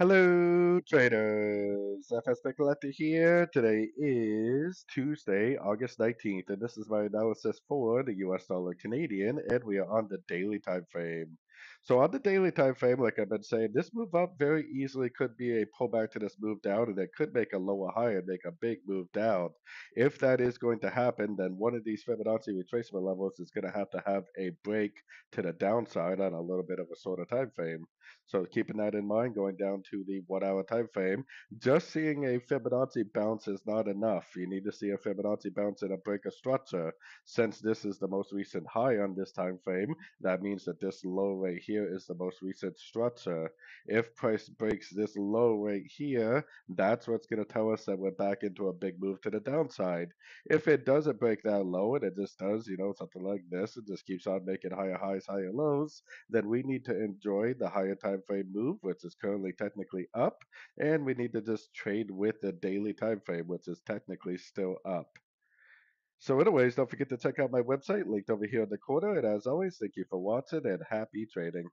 Hello, traders. FX Pip Collector here. Today is Tuesday, August 19th, and this is my analysis for the US dollar Canadian, and we are on the daily time frame. So on the daily time frame, like I've been saying, this move up very easily could be a pullback to this move down, and it could make a lower high and make a big move down. If that is going to happen, then one of these Fibonacci retracement levels is going to have a break to the downside on a little bit of a shorter time frame. So keeping that in mind, going down to the 1 hour time frame, just seeing a Fibonacci bounce is not enough. You need to see a Fibonacci bounce and a break of structure. Since this is the most recent high on this time frame, that means that this low right here is the most recent structure. If price breaks this low right here, that's what's going to tell us that we're back into a big move to the downside. If it doesn't break that low and it just does, something like this, it just keeps on making higher highs, higher lows, then we need to enjoy the higher time frame move, which is currently technically up, and we need to just trade with the daily time frame, which is technically still up. So anyways, don't forget to check out my website linked over here in the corner, and as always, thank you for watching and happy trading.